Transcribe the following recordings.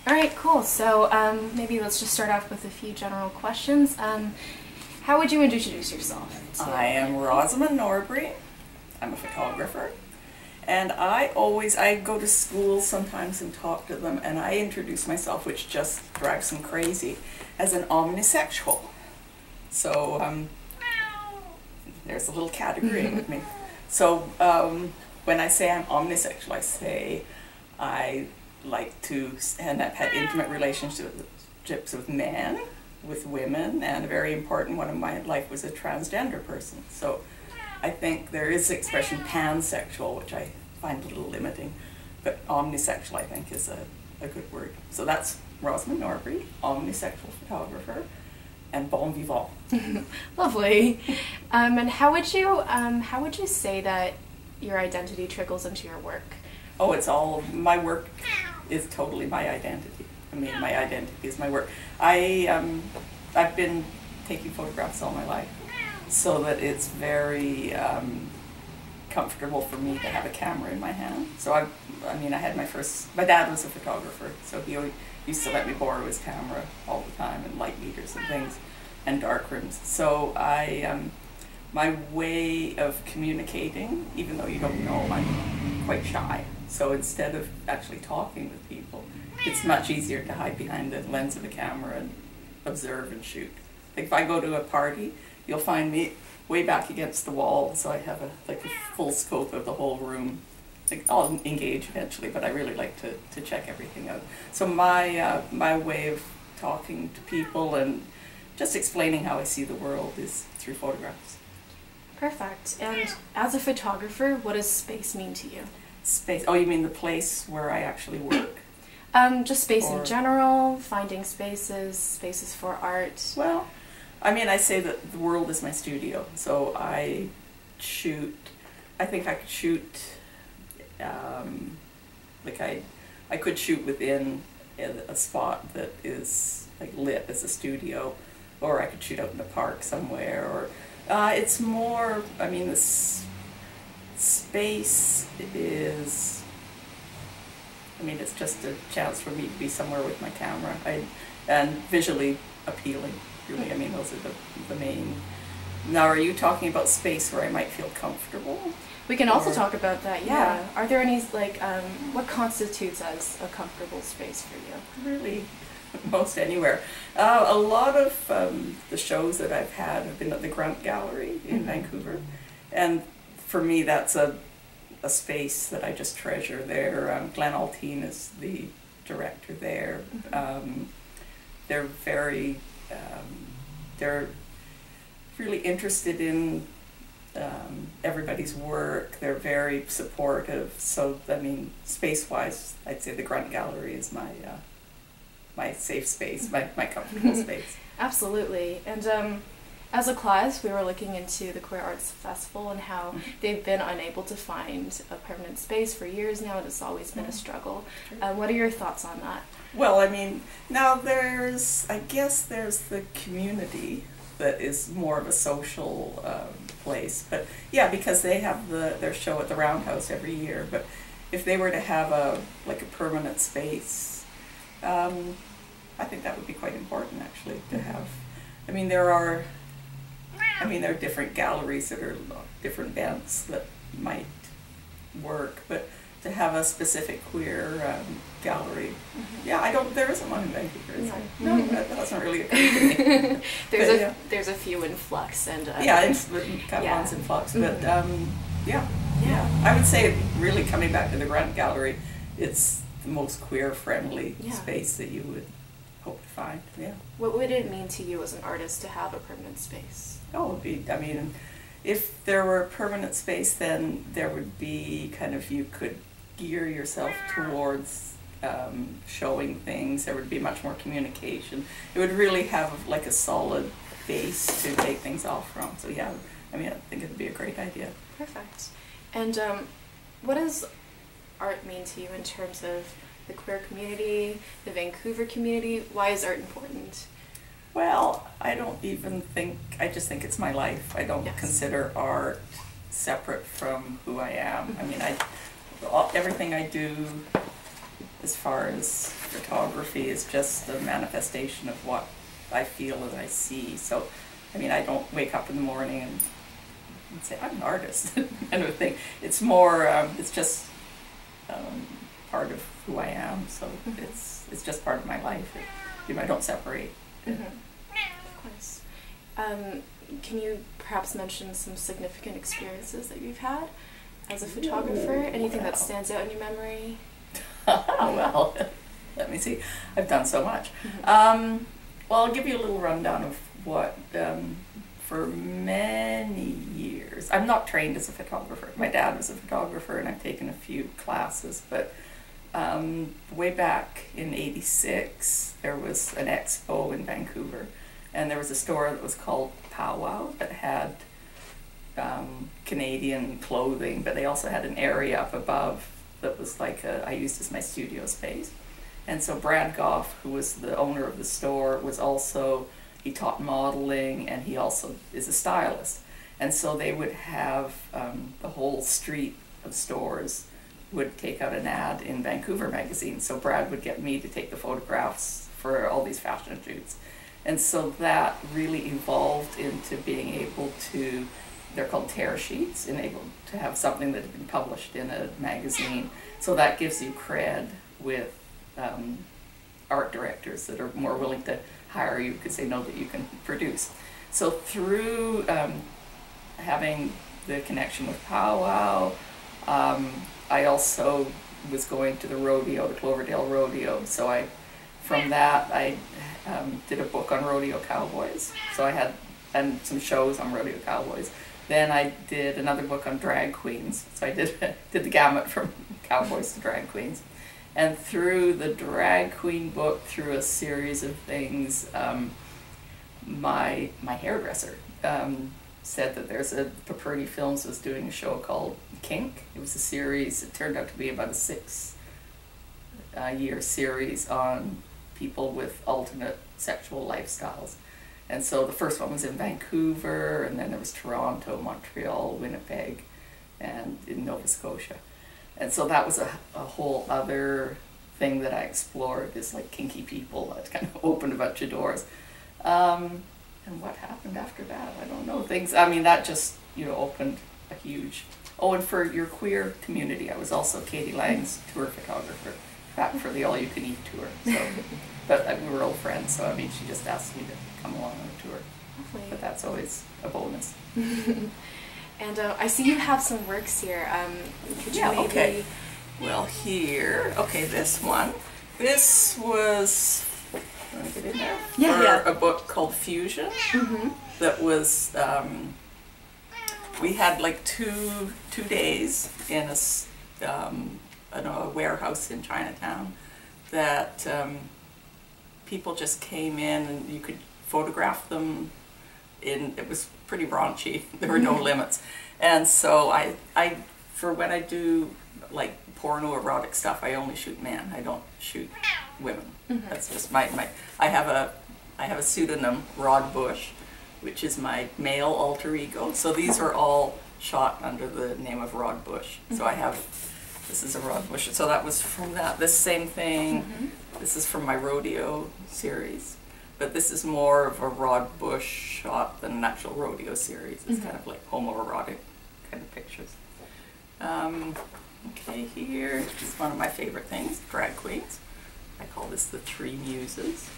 All right, cool. So maybe let's just start off with a few general questions. How would you introduce yourself? I am Rosamond Norbury. I'm a photographer. And I go to schools sometimes and talk to them, and I introduce myself, which just drives them crazy, as an omnisexual. So there's a little cat agreeing with me. So when I say I'm omnisexual, I say I like to, and I've had intimate relationships with men, with women, and a very important one in my life was a transgender person. So I think there is the expression pansexual, which I find a little limiting, but omnisexual I think is a good word. So that's Rosamond Norbury, omnisexual photographer, and bon vivant. Lovely. And how would you say that your identity trickles into your work? Oh, it's all, my work is totally my identity. I mean, my identity is my work. I've been taking photographs all my life, so that it's very comfortable for me to have a camera in my hand. So I had my dad was a photographer, so he used to let me borrow his camera all the time, and light meters and things, and darkrooms. So my way of communicating, even though you don't know, I'm quite shy. So instead of actually talking with people, it's much easier to hide behind the lens of a camera and observe and shoot. Like if I go to a party, you'll find me way back against the wall, so I have a full scope of the whole room. Like, I'll engage eventually, but I really like to check everything out. So my way of talking to people and just explaining how I see the world is through photographs. Perfect. And as a photographer, what does space mean to you? Space, oh, you mean the place where I actually work? Just space in general, finding spaces for art. Well, I mean, I say that the world is my studio, so I think I could shoot, I could shoot within a spot that is like lit as a studio, or I could shoot out in the park somewhere, or it's more, I mean, this space is, I mean, it's just a chance for me to be somewhere with my camera, and visually appealing, really. I mean, those are the main. Now, are you talking about space where I might feel comfortable? We can also talk about that, yeah. Are there any, what constitutes as a comfortable space for you? Really, most anywhere. A lot of the shows that I've had have been at the Grunt Gallery in Vancouver, and for me that's a space that I just treasure there. Glenn Alteen is the director there. They're very, they're really interested in everybody's work. They're very supportive. So, I mean, space-wise, I'd say the Grunt Gallery is my safe space, my comfortable space. Absolutely. And as a class, we were looking into the Queer Arts Festival and how they've been unable to find a permanent space for years now, and it's always been a struggle. What are your thoughts on that? Well, I mean, now I guess there's the community that is more of a social place. But yeah, because they have their show at the Roundhouse every year. But if they were to have a permanent space, I think that would be quite important actually to have. I mean, there are different galleries that are different events that might work, but to have a specific queer gallery, there isn't one in Vancouver, is there? No, that doesn't really occur to me. There's a few in flux, and one's in flux, but I would say really coming back to the Grunt Gallery, it's the most queer-friendly space that you would hope to find. Yeah. What would it mean to you as an artist to have a permanent space? Oh, it would be, I mean, if there were a permanent space, then there would be you could gear yourself towards showing things. There would be much more communication. It would really have a solid base to take things off from. So yeah, I mean, I think it would be a great idea. Perfect. And what does art mean to you in terms of the queer community, the Vancouver community? Why is art important? Well, I just think it's my life. I don't consider art separate from who I am. I mean, everything I do as far as photography is just a manifestation of what I feel as I see. So, I mean, I don't wake up in the morning and say, I'm an artist, kind of thing. It's more, it's just part of who I am, so it's just part of my life. I don't separate. Of course. Can you perhaps mention some significant experiences that you've had as a photographer? Anything that stands out in your memory? Well, let me see. I've done so much. Well, I'll give you a little rundown of what, for many years, I'm not trained as a photographer. My dad was a photographer and I've taken a few classes, but way back in '86, there was an expo in Vancouver, and there was a store that was called Powwow that had Canadian clothing, but they also had an area up above that was like I used as my studio space. And so Brad Goff, who was the owner of the store, was also, he taught modeling and he also is a stylist. And so they would have the whole street of stores would take out an ad in Vancouver magazine. So Brad would get me to take the photographs for all these fashion shoots. And so that really evolved into being able to, they're called tear sheets, and able to have something that had been published in a magazine. So that gives you cred with art directors that are more willing to hire you because they know that you can produce. So through having the connection with Powwow, I also was going to the rodeo, the Cloverdale Rodeo. So from that I did a book on rodeo cowboys. So I had some shows on rodeo cowboys. Then I did another book on drag queens. So I did the gamut from cowboys to drag queens. And through the drag queen book, through a series of things, my hairdresser said that there's Paperny Films was doing a show called Kink. It was a series, it turned out to be about a 6-year series on people with alternate sexual lifestyles. And so the first one was in Vancouver, and then there was Toronto, Montreal, Winnipeg, and in Nova Scotia. And so that was a whole other thing that I explored, is like kinky people. That kind of opened a bunch of doors. And what happened after that? I don't know. Things, I mean, that just, opened a huge... Oh, and for your queer community, I was also Katie Lang's tour photographer back for the All You Can Eat tour. So, but we were old friends, so I mean, she just asked me to come along on a tour. Lovely. But that's always a bonus. And I see you have some works here. Could you maybe... Okay. Well, here, this one. This was, let me get in there, for a book called Fusion. That was, we had like two days in a warehouse in Chinatown that people just came in and you could photograph them. It was pretty raunchy. There were no limits. And so I for when I do like porno erotic stuff, I only shoot men. I don't shoot women. That's just my I have a pseudonym, Rod Bush, which is my male alter ego. So these are all shot under the name of Rod Bush. So I have, this is a Rod Bush. So that was from that. This same thing, this is from my rodeo series. But this is more of a Rod Bush shot than an actual rodeo series. It's kind of like homoerotic kind of pictures. Okay, here is one of my favorite things, drag queens. I call this the Three Muses.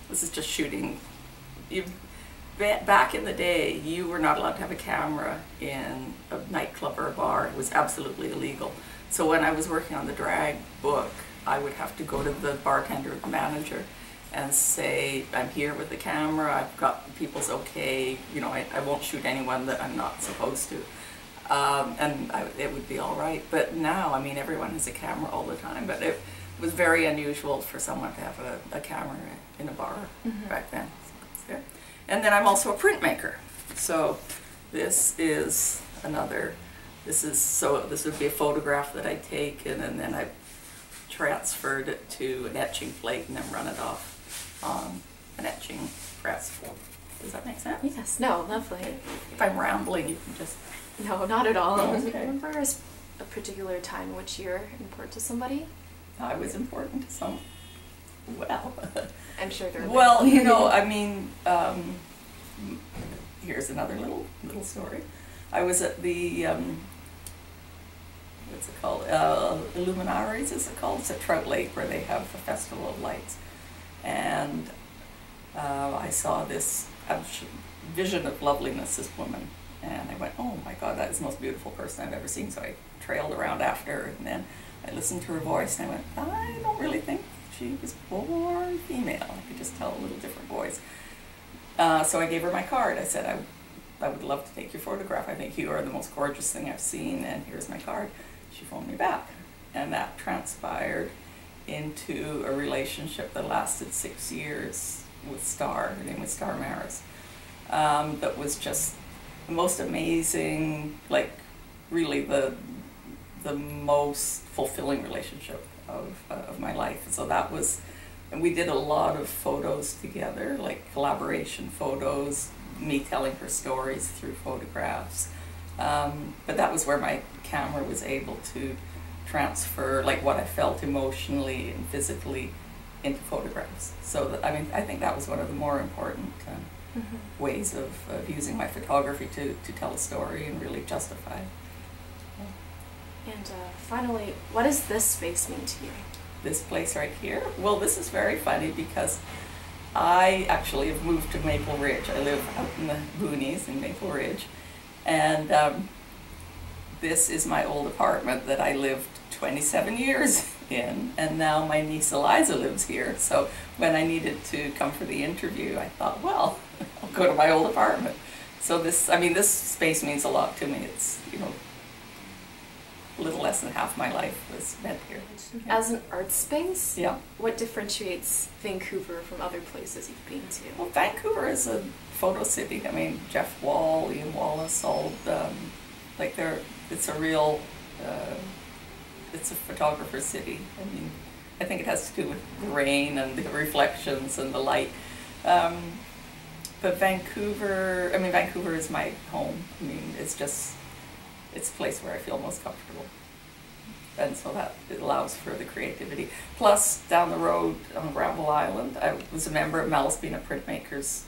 This is just shooting. Back in the day, you were not allowed to have a camera in a nightclub or a bar. It was absolutely illegal. So when I was working on the drag book, I would have to go to the bartender, the manager, and say, I'm here with the camera, I've got people's okay, I won't shoot anyone that I'm not supposed to. And it would be all right. But now, I mean, everyone has a camera all the time, but it was very unusual for someone to have a camera in a bar back then. So, and then I'm also a printmaker. So this is another, this would be a photograph that I take, and then I transferred it to an etching plate and then run it off on an etching press. Does that make sense? Yes, no, lovely. If I'm rambling, you can just... No, not at all. Okay. Remember a particular time in which you're important to somebody? I was important to some. Well, I'm sure there. Well, you know, I mean, here's another little story. I was at the what's it called? Illuminaries, is it called? It's at Trout Lake where they have a festival of lights, and I saw this vision of loveliness, this woman, and I went, oh my God, that is the most beautiful person I've ever seen. So I trailed around after her, and then I listened to her voice, and I went, I don't really think she was born female. I could just tell a little different voice. So I gave her my card. I said, I would love to take your photograph. I think you are the most gorgeous thing I've seen, and here's my card. She phoned me back, and that transpired into a relationship that lasted 6 years with Star. Her name was Star Maris. That was just the most amazing, like really the most fulfilling relationship of my life. So that was, and we did a lot of photos together, like collaboration photos, me telling her stories through photographs. But that was where my camera was able to transfer like what I felt emotionally and physically into photographs. So that, I mean, I think that was one of the more important ways of using my photography to tell a story and really justify it. And finally, what does this space mean to you? This place right here? Well, this is very funny because I actually have moved to Maple Ridge. I live out in the boonies in Maple Ridge, and this is my old apartment that I lived 27 years in, and now my niece Eliza lives here. So when I needed to come for the interview, I thought, well, I'll go to my old apartment. So this, I mean, this space means a lot to me. It's, you know, a little less than half my life was spent here. As an art space, yeah, what differentiates Vancouver from other places you've been to? Well, Vancouver is a photo city. I mean, Jeff Wall, Ian Wallace, all like it's a real, it's a photographer city. I mean, I think it has to do with the rain and the reflections and the light. But Vancouver, I mean, Vancouver is my home. I mean, it's just, it's a place where I feel most comfortable. And so that it allows for the creativity. Plus, down the road on Granville Island, I was a member of Malaspina Printmakers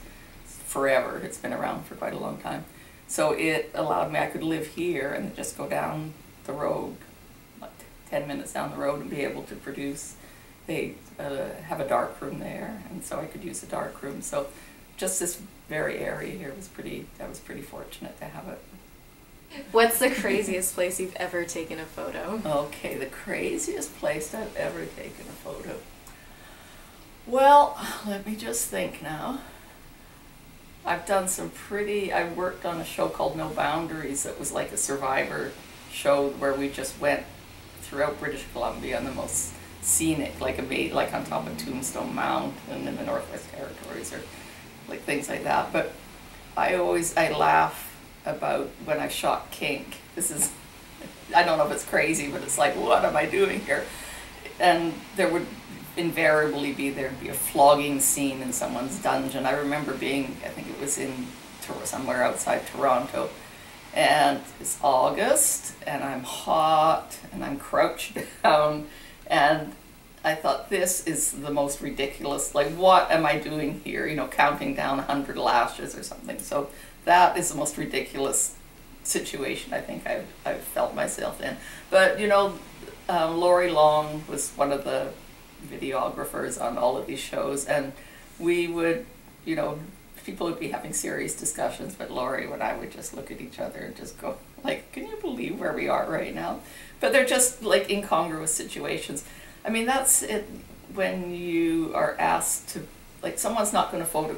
forever. It's been around for quite a long time. So it allowed me, I could live here and just go down the road, like 10 minutes down the road, and be able to produce. They have a dark room there, and so I could use the dark room. So just this very area here was I was pretty fortunate to have it. What's the craziest place you've ever taken a photo? Okay, the craziest place I've ever taken a photo. Well, let me just think now. I've done some I worked on a show called No Boundaries that was like a survivor show where we just went throughout British Columbia on the most scenic, like on top of Tombstone Mountain in the Northwest Territories or like things like that. But I laugh about when I shot kink. This is, I don't know if it's crazy, but it's like, what am I doing here? And there would invariably there'd be a flogging scene in someone's dungeon. I remember being, I think it was in somewhere outside Toronto, and it's August, and I'm hot, and I'm crouched down, and I thought, this is the most ridiculous, like, what am I doing here? You know, counting down 100 lashes or something. So that is the most ridiculous situation I think I've felt myself in. But, you know, Lori Long was one of the videographers on all of these shows, and we would, you know, people would be having serious discussions, but Lori and I would just look at each other and just go, like, can you believe where we are right now? But they're just, like, incongruous situations. I mean, that's it when you are asked to, like, someone's not going to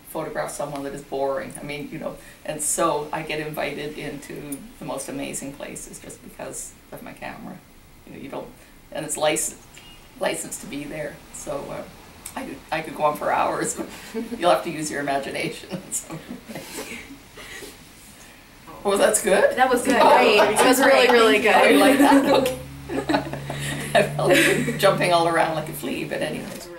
photograph someone that is boring. I mean, you know, and so I get invited into the most amazing places just because of my camera. You know, you don't, and it's licensed to be there. So I could go on for hours, but you'll have to use your imagination. Oh, that's good? That was good. Oh, It was really, really good. I like that. Okay. I felt like jumping all around like a flea, but anyway.